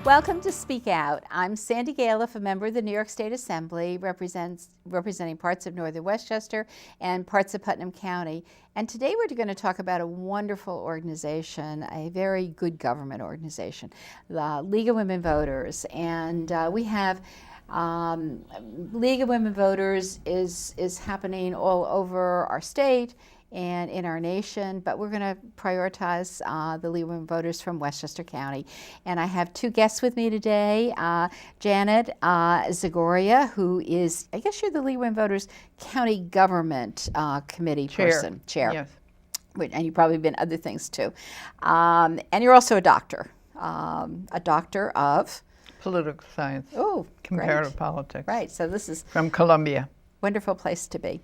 Welcome to Speak Out. I'm Sandy Galiff, a member of the New York State Assembly, representing parts of northern Westchester and parts of Putnam County. And today we're going to talk about a wonderful organization, a very good government organization, the League of Women Voters. And we have League of Women Voters is happening all over our state and in our nation, but we're going to prioritize the League of Women Voters from Westchester County. And I have two guests with me today, Janet Zagoria, who is, I guess you're the League of Women Voters County Government Committee Chair. Yes. And you've probably been other things too. And you're also a doctor of? Political science. Oh, comparative great. politics. Right, so this is from Columbia. Wonderful place to be.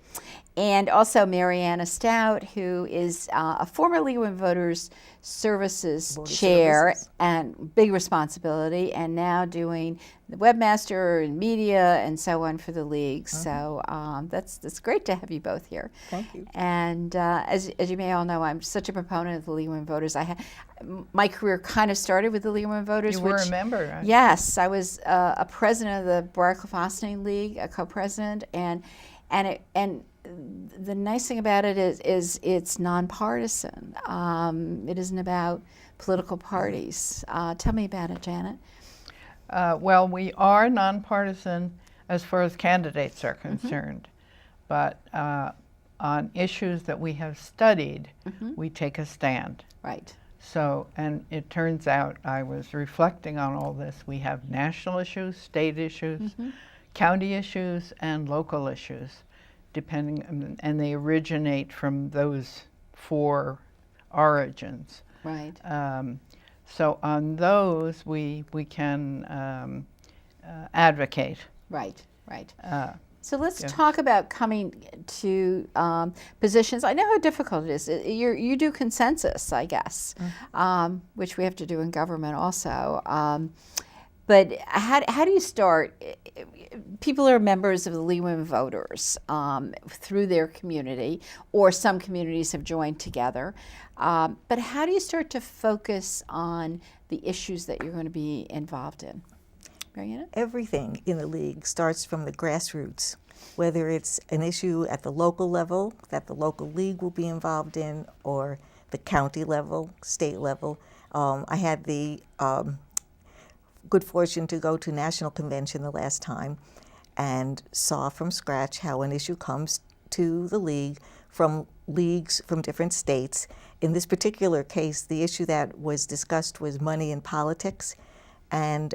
And also Mariana Stout, who is a former League of Women Voters Services Chair, and big responsibility, and now doing the webmaster and media and so on for the League. So that's great to have you both here. Thank you. And as you may all know, I'm such a proponent of the League of Women Voters. My career kind of started with the League of Women Voters. You were a member, right? Yes, I was a president of the Briarcliff-Austining League, a co-president, and the nice thing about it is it's nonpartisan. It isn't about political parties. Tell me about it, Janet. Well, we are nonpartisan as far as candidates are concerned, but on issues that we have studied, we take a stand. Right. So, and it turns out, I was reflecting on all this, we have national issues, state issues, county issues, and local issues, depending, and they originate from those four origins. Right. So on those, we can advocate. Right, right. So let's Yeah. talk about coming to positions. I know how difficult it is. You do consensus, I guess, which we have to do in government also. But how do you start? People are members of the League of Women Voters through their community, or some communities have joined together. But how do you start to focus on the issues that you're going to be involved in? Mariana? Everything in the League starts from the grassroots, whether it's an issue at the local level that the local League will be involved in, or the county level, state level. I had the good fortune to go to National Convention the last time and saw from scratch how an issue comes to the League from leagues from different states. In this particular case, the issue that was discussed was money in politics, and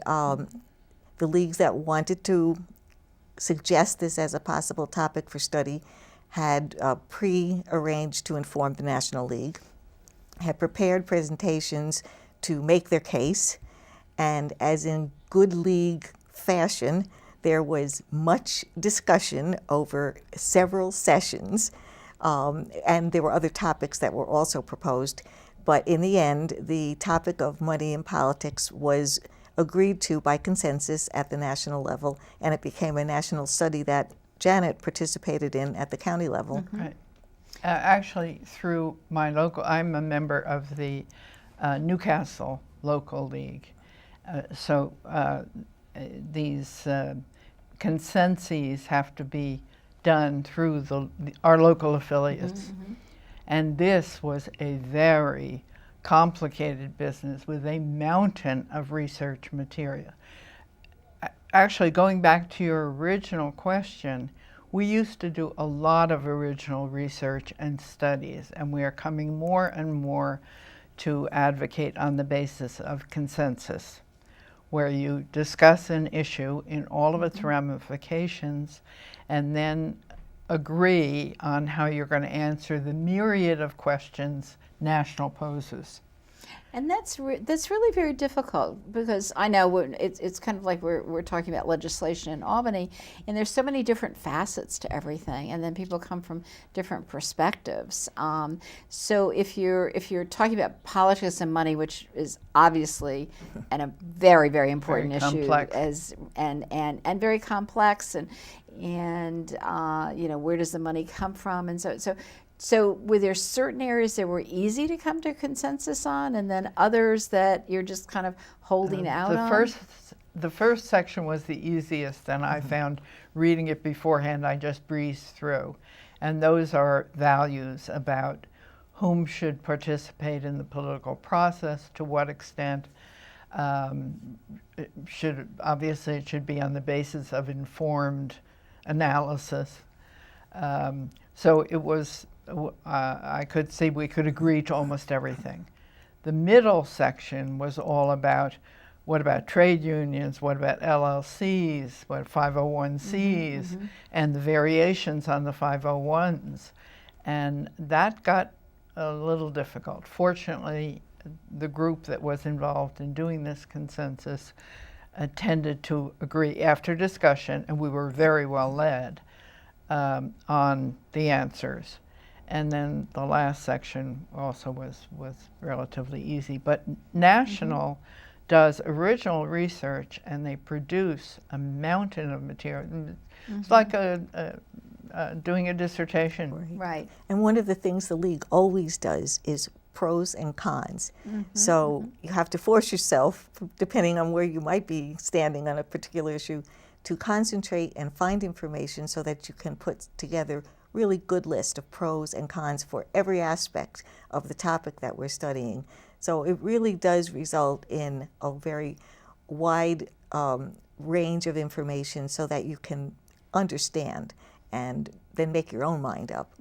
the leagues that wanted to suggest this as a possible topic for study had pre-arranged to inform the National League, had prepared presentations to make their case, and as in good League fashion, there was much discussion over several sessions, and there were other topics that were also proposed. But in the end, the topic of money in politics was agreed to by consensus at the national level, and it became a national study that Janet participated in at the county level. Right. Actually, through my local, I'm a member of the Newcastle Local League. So these consensus have to be done through our local affiliates. And this was a very complicated business with a mountain of research material. Actually, going back to your original question, we used to do a lot of original research and studies, and we are coming more and more to advocate on the basis of consensus, where you discuss an issue in all of its ramifications and then agree on how you're going to answer the myriad of questions national poses. And that's really very difficult, because I know it's kind of like we're talking about legislation in Albany, and there's so many different facets to everything, and then people come from different perspectives. So if you're talking about politics and money, which is obviously a very, very important issue, and very complex, and you know, where does the money come from, and so So were there certain areas that were easy to come to consensus on, and then others that you're just kind of holding out on? The first section was the easiest, and I found reading it beforehand, I just breezed through. And those are values about whom should participate in the political process, to what extent. Obviously it should be on the basis of informed analysis. So it was, I could see we could agree to almost everything. The middle section was all about, what about trade unions, what about LLCs, what 501Cs, and the variations on the 501s. And that got a little difficult. Fortunately, the group that was involved in doing this consensus tended to agree after discussion, and we were very well led on the answers. And then the last section also was relatively easy. But National does original research, and they produce a mountain of material. It's like doing a dissertation. Right. And one of the things the League always does is pros and cons. So you have to force yourself, depending on where you might be standing on a particular issue, to concentrate and find information so that you can put together really good list of pros and cons for every aspect of the topic that we're studying. So it really does result in a very wide range of information so that you can understand and then make your own mind up.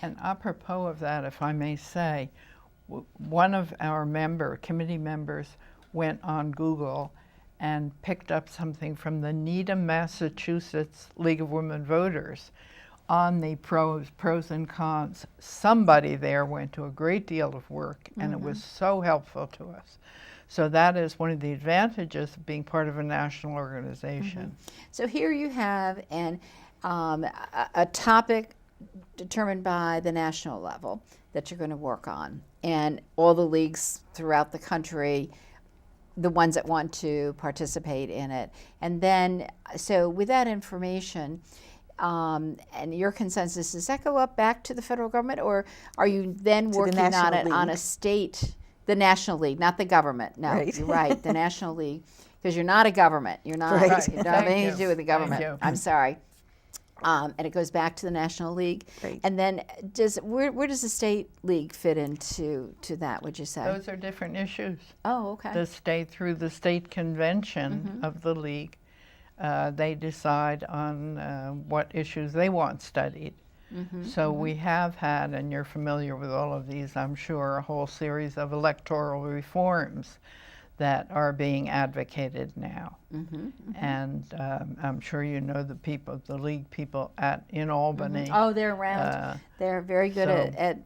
And apropos of that, if I may say, one of our committee members went on Google and picked up something from the Needham, Massachusetts League of Women Voters on the pros and cons. Somebody there went to a great deal of work, and it was so helpful to us. So that is one of the advantages of being part of a national organization. So here you have a topic determined by the national level that you're going to work on, and all the leagues throughout the country, the ones that want to participate in it. And then, so with that information, and your consensus, does that go up back to the federal government, or are you then working on it on a state, the National League, not the government? No, Right. You're right, the National League, because you're not a government. You're not, Right. you don't have anything to do with the government. Thank you. I'm sorry. And it goes back to the National League. Right. And then where does the state league fit into that, would you say? Those are different issues. Oh, okay. Through the state convention of the league, they decide on what issues they want studied. So we have had, and you're familiar with all of these, I'm sure, a whole series of electoral reforms that are being advocated now. And I'm sure you know the league people in Albany. Oh, they're around. They're very good so- at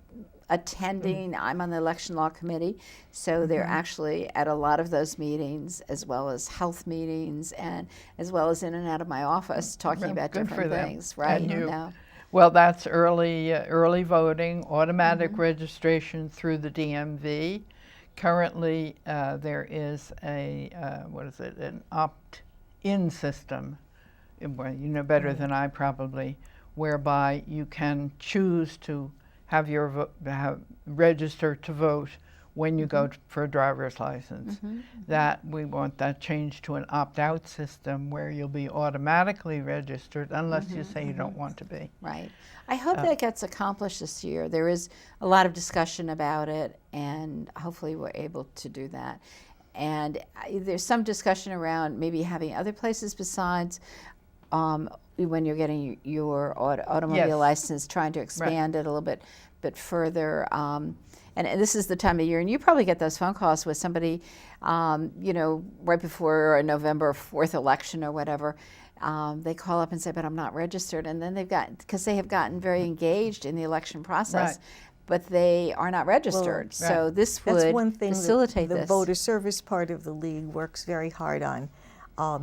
attending. I'm on the election law committee, so they're actually at a lot of those meetings, as well as health meetings, and as well as in and out of my office talking Well, about good for different them. things. Right. And you. No. Well, that's early voting, automatic registration through the DMV. Currently, there is an opt-in system, well, you know better than I probably, whereby you can choose to have register to vote when you go for a driver's license. That we want that changed to an opt-out system where you'll be automatically registered unless you say you don't want to be. Right. I hope that gets accomplished this year. There is a lot of discussion about it, and hopefully we're able to do that. And there's some discussion around maybe having other places besides when you're getting your automobile Yes. license, trying to expand it a little bit further. And this is the time of year, and you probably get those phone calls with somebody, right before a November 4th election or whatever. They call up and say, but I'm not registered. And then because they have gotten very engaged in the election process, Right. but they are not registered. So this would That's one thing facilitate the this. voter service part of the league works very hard on.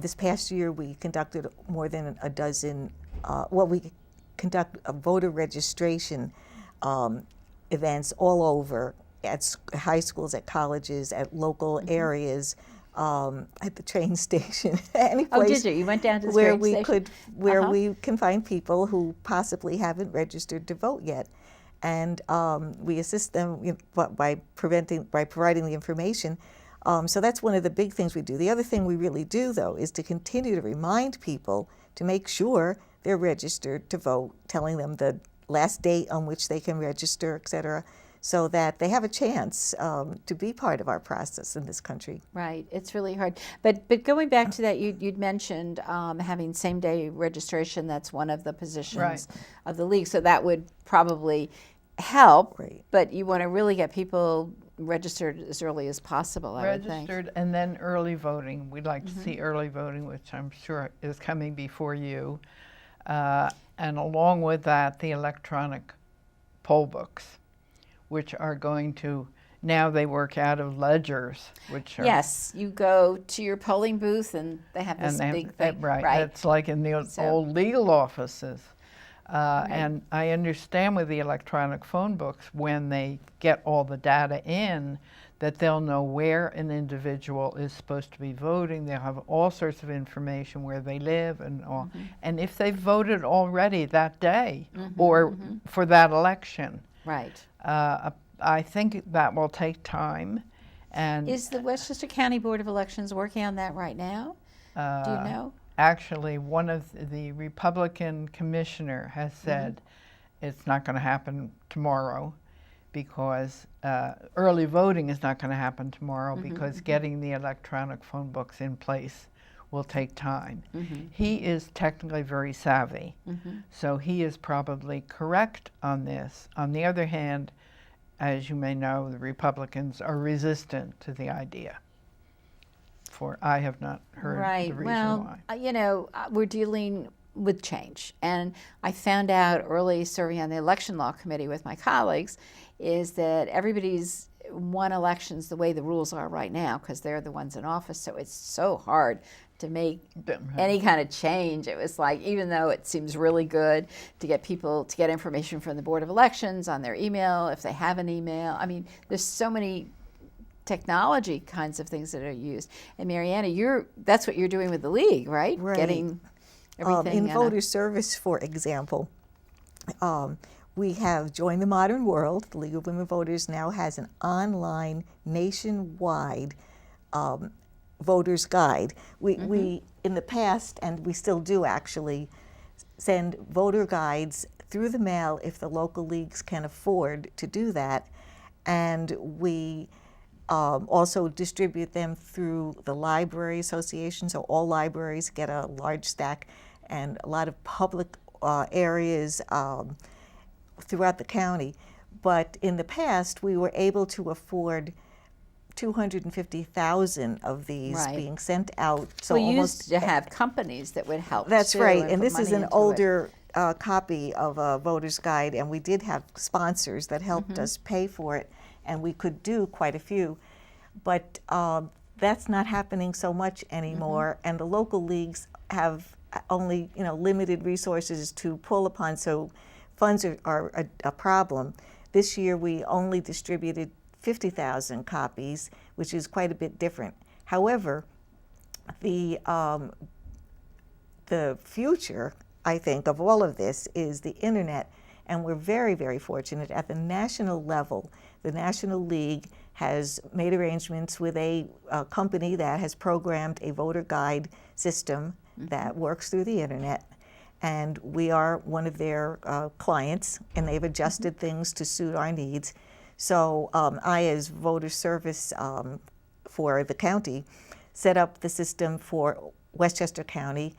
This past year, we conducted more than a dozen, we conduct a voter registration events all over, at high schools, at colleges, at local areas, at the train station, any place. Oh, did you? You went down to the where train we station? could, where we can find people who possibly haven't registered to vote yet. and we assist them by providing the information. So that's one of the big things we do. The other thing we really do, though, is to continue to remind people to make sure they're registered to vote, telling them the last date on which they can register, et cetera, so that they have a chance to be part of our process in this country. Right, it's really hard. But going back to that, you'd mentioned having same-day registration. That's one of the positions of the league. So that would probably help, Right. but you want to really get people registered as early as possible, I would think. Registered, and then early voting. We'd like to see early voting, which I'm sure is coming before you. And along with that, the electronic poll books, which are going to, now they work out of ledgers, which are... Yes, you go to your polling booth and they have this big thing. Right, it's like in the old legal offices. And I understand with the electronic phone books, when they get all the data in, that they'll know where an individual is supposed to be voting. They'll have all sorts of information, where they live and all. And if they've voted already that day or for that election. Right. I think that will take time. And Is the Westchester County Board of Elections working on that right now? Do you know? actually, one of the Republican commissioner has said it's not going to happen tomorrow because early voting is not going to happen tomorrow because getting the electronic phone books in place will take time. He is technically very savvy, so he is probably correct on this. On the other hand, as you may know, the Republicans are resistant to the idea. For I have not heard the reason why. You know, we're dealing with change. And I found out early serving on the election law committee with my colleagues is that everybody's won elections the way the rules are right now because they're the ones in office. So it's so hard to make any kind of change. It was like, even though it seems really good to get people to get information from the Board of Elections on their email, if they have an email. I mean, there's so many technology kinds of things that are used. And Mariana, that's what you're doing with the league, right? Right. Getting everything in voter service, for example, we have joined the modern world. The League of Women Voters now has an online nationwide voters guide. We in the past, and we still do actually, send voter guides through the mail if the local leagues can afford to do that, and we also distribute them through the library association, so all libraries get a large stack, and a lot of public areas throughout the county. But in the past, we were able to afford 250,000 of these being sent out. So we used to have companies that would help. That's right, and this is an older it. Copy of a voter's guide, and we did have sponsors that helped us pay for it, and we could do quite a few. But that's not happening so much anymore, and the local leagues have only limited resources to pull upon, so funds are a problem. This year we only distributed 50,000 copies, which is quite a bit different. However, the future, I think, of all of this is the internet, and we're very, very fortunate at the national level. The National League has made arrangements with a company that has programmed a voter guide system that works through the internet, and we are one of their clients, and they've adjusted things to suit our needs. So I, as voter service for the county, set up the system for Westchester County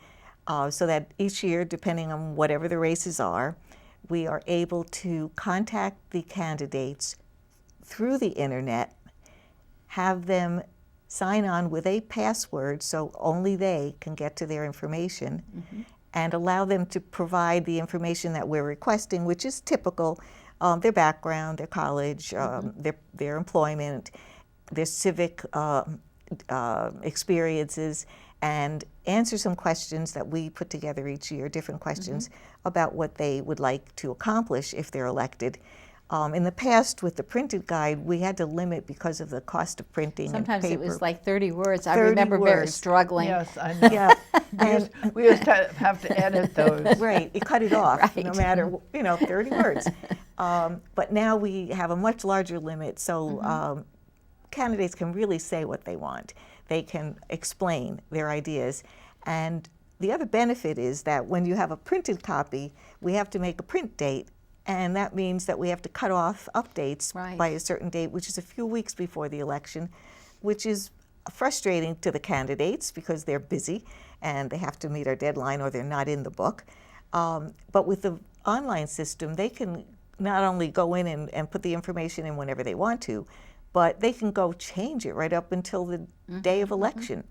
so that each year, depending on whatever the races are, we are able to contact the candidates through the internet, have them sign on with a password so only they can get to their information, and allow them to provide the information that we're requesting, which is typical, their background, their college, their employment, their civic experiences, and answer some questions that we put together each year, different questions about what they would like to accomplish if they're elected. In the past, with the printed guide, we had to limit because of the cost of printing. Sometimes and it paper. was like 30 words. 30 I remember very words. struggling. Yes, I know. Yeah, and We used to have to edit those. right, you cut it off, Right. no matter 30 words. But now we have a much larger limit, so candidates can really say what they want. They can explain their ideas. And the other benefit is that when you have a printed copy, we have to make a print date. And that means that we have to cut off updates by a certain date, which is a few weeks before the election, which is frustrating to the candidates because they're busy and they have to meet our deadline or they're not in the book. But with the online system, they can not only go in and put the information in whenever they want to, but they can go change it right up until the day of election.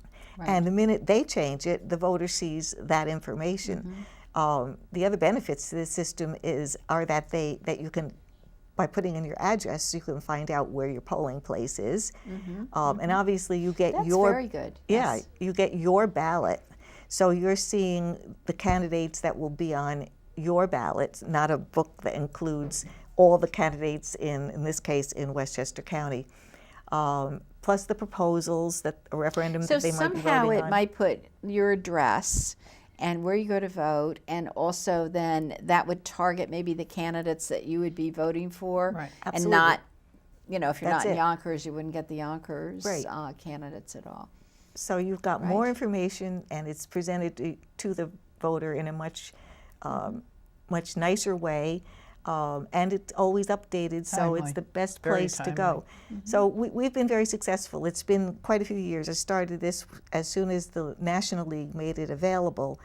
And the minute they change it, the voter sees that information. The other benefits to this system are that you can, by putting in your address, you can find out where your polling place is. And obviously you get That's very good. Yeah, Yes. you get your ballot. So you're seeing the candidates that will be on your ballot, not a book that includes all the candidates in this case, in Westchester County. Plus the proposals, that a referendum that they might be voting on. So somehow it might put your address and where you go to vote, and also then that would target maybe the candidates that you would be voting for. Right. And Absolutely. not, if you're That's not in it. Yonkers, you wouldn't get the Yonkers Right. candidates at all. So you've got more information, and it's presented to the voter in a much nicer way, and it's always updated, so it's Timely. the best Very place to timely. go. So we've been very successful. It's been quite a few years. I started this as soon as the National League made it available,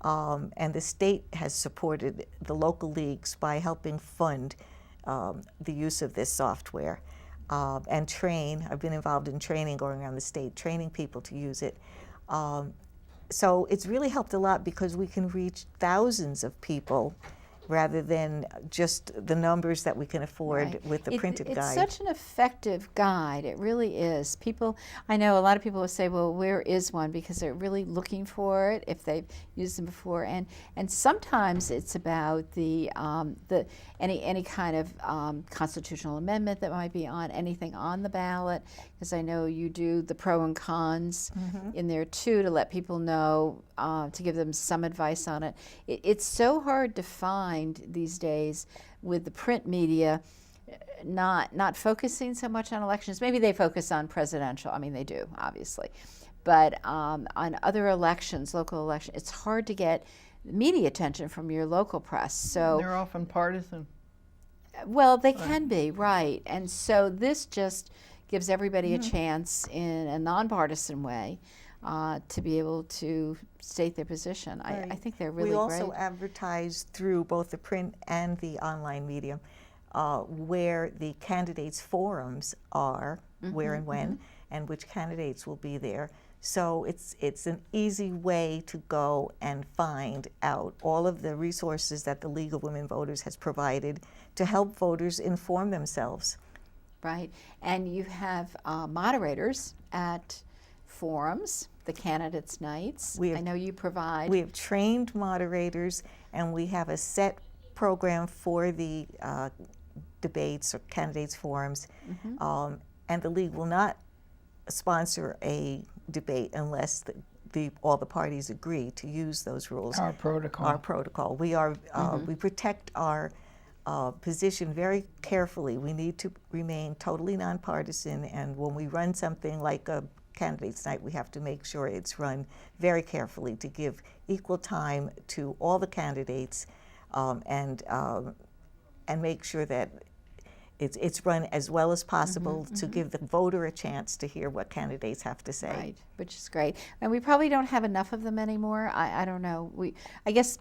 and the state has supported the local leagues by helping fund the use of this software. And train. I've been involved in training, going around the state, training people to use it. So it's really helped a lot because we can reach thousands of people rather than just the numbers that we can afford with the printed guide. It's such an effective guide. It really is. I know a lot of people will say, well, where is one? Because they're really looking for it if they've used them before. And sometimes it's about any kind of constitutional amendment that might be on anything on the ballot, because I know you do the pro and cons in there too, to let people know, to give them some advice on it. It's so hard to find these days with the print media, not focusing so much on elections. Maybe they focus on presidential. I mean, they do, obviously. But on other elections, local elections, it's hard to get media attention from your local press. So They're often partisan. well, they can be, right. And so this just gives everybody a chance in a nonpartisan way to be able to state their position. I think they're really We great. also advertise through both the print and the online medium where the candidates' forums are, where and when, and which candidates will be there. So it's an easy way to go and find out all of the resources that the League of Women Voters has provided to help voters inform themselves. Right. And you have moderators at forums, the candidates' nights. I know you provide. We have trained moderators, and we have a set program for the debates or candidates' forums. And the League will not sponsor a debate unless all the parties agree to use those rules. Our protocol. Our protocol. We protect our position very carefully. We need to remain totally nonpartisan, and when we run something like a candidates' night, we have to make sure it's run very carefully to give equal time to all the candidates, and make sure that it's run as well as possible to give the voter a chance to hear what candidates have to say. Right, which is great. And we probably don't have enough of them anymore. I don't know. I guess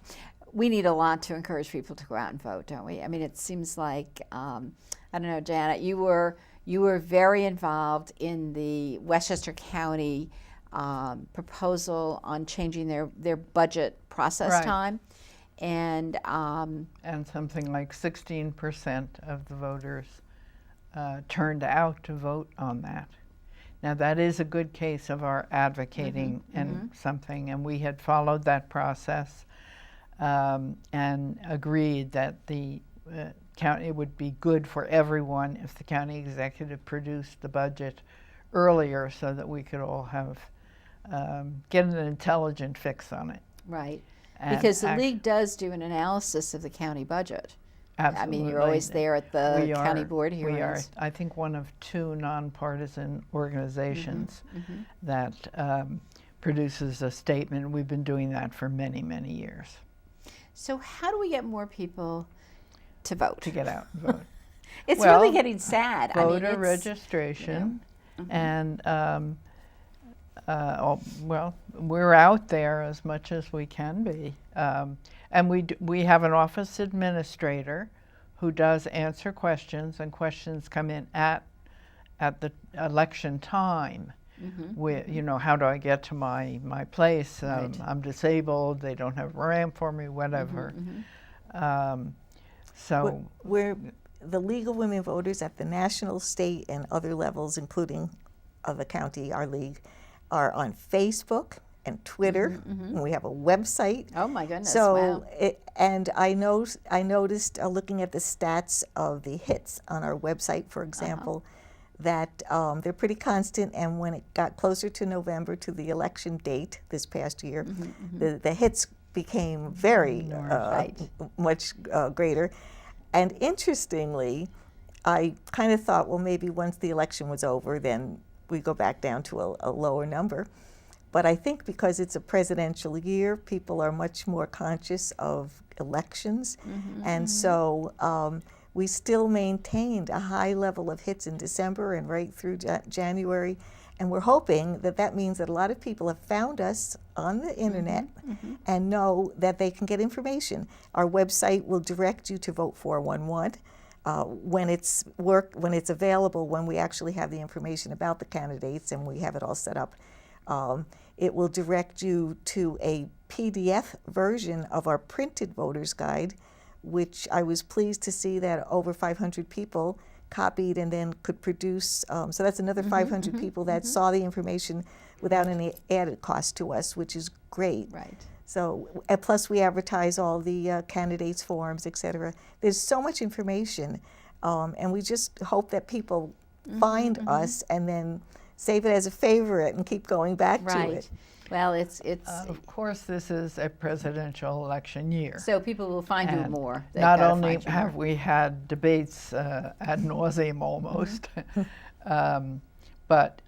we need a lot to encourage people to go out and vote, don't we? I mean, it seems like, I don't know, Janet, you were very involved in the Westchester County proposal on changing their budget process time. And something like 16% of the voters turned out to vote on that. Now that is a good case of our advocating and something, and we had followed that process and agreed that the county, it would be good for everyone if the county executive produced the budget earlier so that we could all have get an intelligent fix on it. right. And Because the League does do an analysis of the county budget. I mean, you're always there at the county board hearings. We are, I think, one of two nonpartisan organizations that produces a statement. We've been doing that for many, many years. So how do we get more people to vote? To get out and vote. It's really getting sad. Voter registration, and well, we're out there as much as we can be, and we have an office administrator who does answer questions, and questions come in at the election time. You know, how do I get to my place? I'm disabled. They don't have a ramp for me. Whatever. So we're the League of Women Voters at the national, state, and other levels, including of the county, our league, are on Facebook and Twitter, and we have a website. Oh my goodness! So, wow. And I noticed looking at the stats of the hits on our website, for example, that they're pretty constant. And when it got closer to November, to the election date this past year, the hits became very much greater. And interestingly, I kind of thought, well, maybe once the election was over, then we go back down to a lower number. But I think because it's a presidential year, people are much more conscious of elections. And so we still maintained a high level of hits in December and right through January. And we're hoping that that means that a lot of people have found us on the internet and know that they can get information. Our website will direct you to Vote 411. When it's available, when we actually have the information about the candidates and we have it all set up, it will direct you to a PDF version of our printed voters guide, which I was pleased to see that over 500 people copied and then could produce. So that's another 500 people that saw the information without any added cost to us, which is great. Right. So, plus we advertise all the candidates' forms, et cetera. There's so much information, and we just hope that people find us and then save it as a favorite and keep going back to it. Well, it's of course, this is a presidential election year. So people will find you more. They've Not gotta only find you have more. we had debates ad nauseum almost, but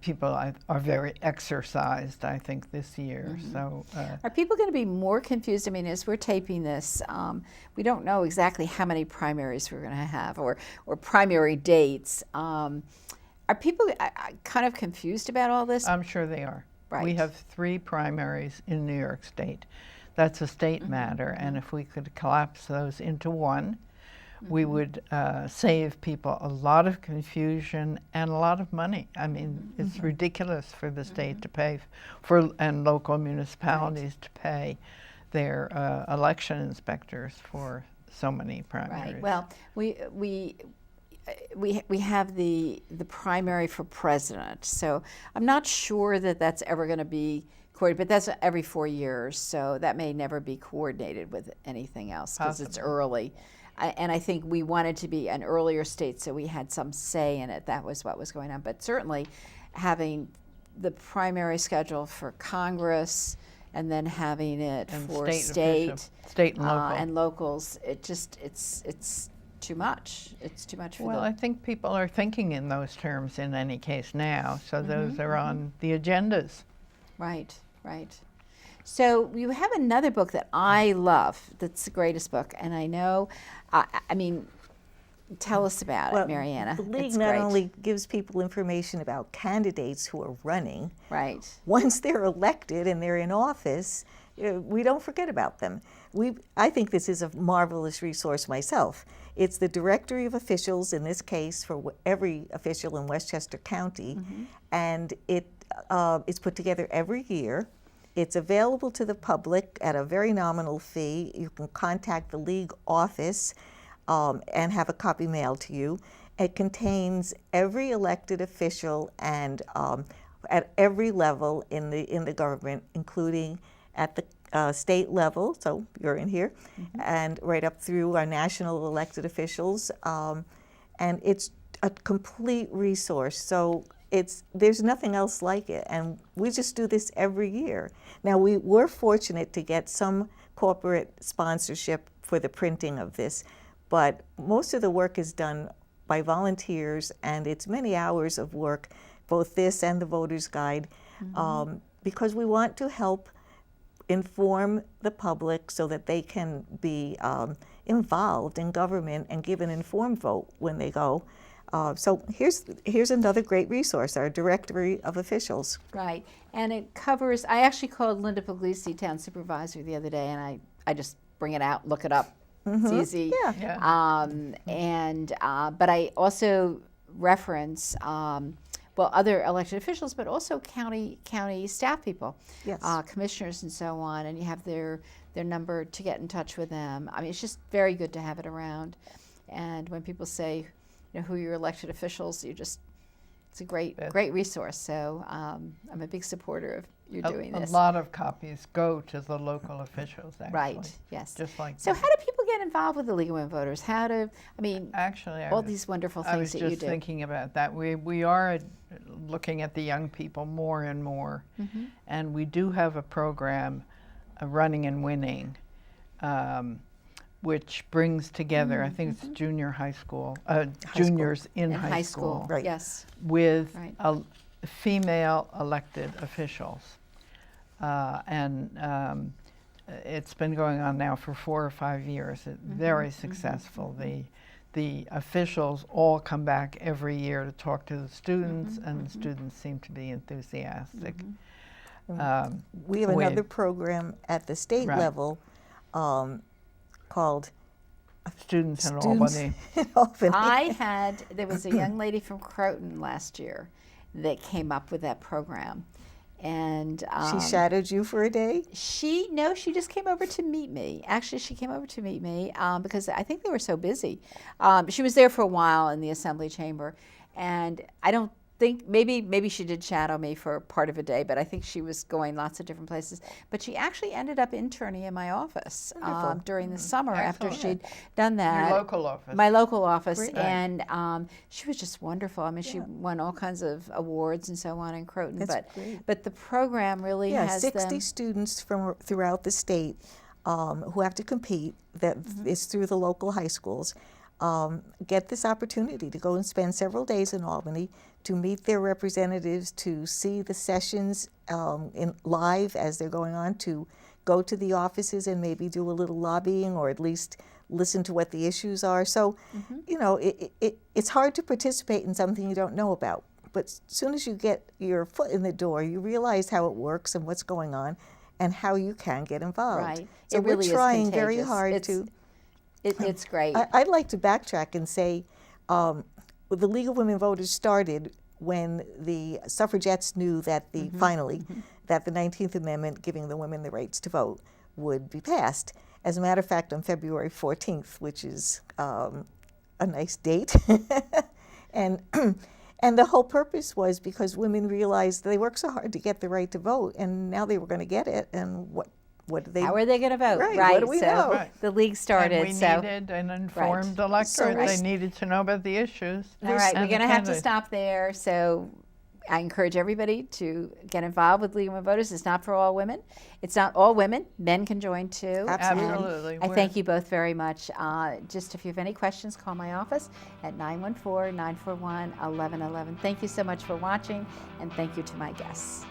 people are very exercised, I think, this year. So Are people going to be more confused? I mean, as we're taping this, we don't know exactly how many primaries we're going to have or primary dates. Are people kind of confused about all this? I'm sure they are. Right. We have 3 primaries in New York State. That's a state matter, and if we could collapse those into one, we would save people a lot of confusion and a lot of money. I mean, it's ridiculous for the state to pay and local municipalities to pay their election inspectors for so many primaries. Right. Well, we have the primary for president, so I'm not sure that that's ever going to be coordinated, but that's every 4 years, so that may never be coordinated with anything else because it's early. And I think we wanted to be an earlier state, so we had some say in it. That was what was going on. But certainly having the primary schedule for Congress and then having it And for state and local. and locals, it's too much. It's too much for Well, I think people are thinking in those terms in any case now, so those are on the agendas. Right, right. So you have another book that I love. That's the greatest book, and I know. I mean, tell us about it, Mariana. The league It's not great. only gives people information about candidates who are running. Right. Once they're elected and they're in office, we don't forget about them. I think this is a marvelous resource myself. It's the directory of officials, in this case, for every official in Westchester County, and it's put together every year. It's available to the public at a very nominal fee. You can contact the league office and have a copy mailed to you. It contains every elected official and at every level in the government, including at the state level, so you're in here, and right up through our national elected officials. And it's a complete resource. So there's nothing else like it, and we just do this every year. Now, we were fortunate to get some corporate sponsorship for the printing of this, but most of the work is done by volunteers, and it's many hours of work, both this and the voter's guide, because we want to help inform the public so that they can be involved in government and give an informed vote when they go. So here's another great resource, our directory of officials. Right, and it covers, I actually called Linda Puglisi, town supervisor, the other day, and I just bring it out, look it up. It's easy. Yeah. But I also reference, other elected officials, but also county staff people, Yes. Commissioners and so on, and you have their number to get in touch with them. I mean, it's just very good to have it around. And when people say, who your elected officials, it's a great resource. So I'm a big supporter of you doing this. A lot of copies go to the local officials, actually. Right, yes. Just like So that. how do people get involved with the League of Women Voters? Actually, all these wonderful things that you do. I was just thinking about that. We are looking at the young people more and more, and we do have a program, Running and Winning, which brings together, I think it's junior high school, juniors in high school, Right. Yes. with Right. female elected officials. It's been going on now for 4 or 5 years. It's very successful. The officials all come back every year to talk to the students, and the students seem to be enthusiastic. We have another program at the state Right. level called Students in Students Albany. in Albany. There was a young lady from Croton last year that came up with that program. And She shadowed you for a day? she just came over to meet me. Actually, she came over to meet me because I think they were so busy. She was there for a while in the assembly chamber, and I don't think, maybe she did shadow me for part of a day, but I think she was going lots of different places. But she actually ended up interning in my office during the summer after Excellent. she'd done that. Your local office. My local office, Great. and she was just wonderful. I mean, she won all kinds of awards and so on in Croton. That's great. But the program really has 60 them. students from throughout the state who have to compete, that is through the local high schools, get this opportunity to go and spend several days in Albany to meet their representatives, to see the sessions in live as they're going on, to go to the offices and maybe do a little lobbying or at least listen to what the issues are. So, it's hard to participate in something you don't know about. But as soon as you get your foot in the door, you realize how it works and what's going on and how you can get involved. Right. So It really is we're trying very contagious. hard It's- to. It's great. I'd like to backtrack and say the League of Women Voters started when the suffragettes knew that finally that the 19th Amendment giving the women the rights to vote would be passed. As a matter of fact, on February 14th, which is a nice date, and the whole purpose was because women realized they worked so hard to get the right to vote, and now they were going to get it, and what did they? How are they going to vote? Right, Right. what do we so know? Right. the league started. And we so needed an informed electorate. Right. They needed to know about the issues. all right, we're and going to the have to candidates. stop there. So I encourage everybody to get involved with League of Women Voters. It's not for all women. It's not all women. Men can join too. Absolutely. And Absolutely. I thank you both very much. Just if you have any questions, call my office at 914-941-1111. Thank you so much for watching, and thank you to my guests.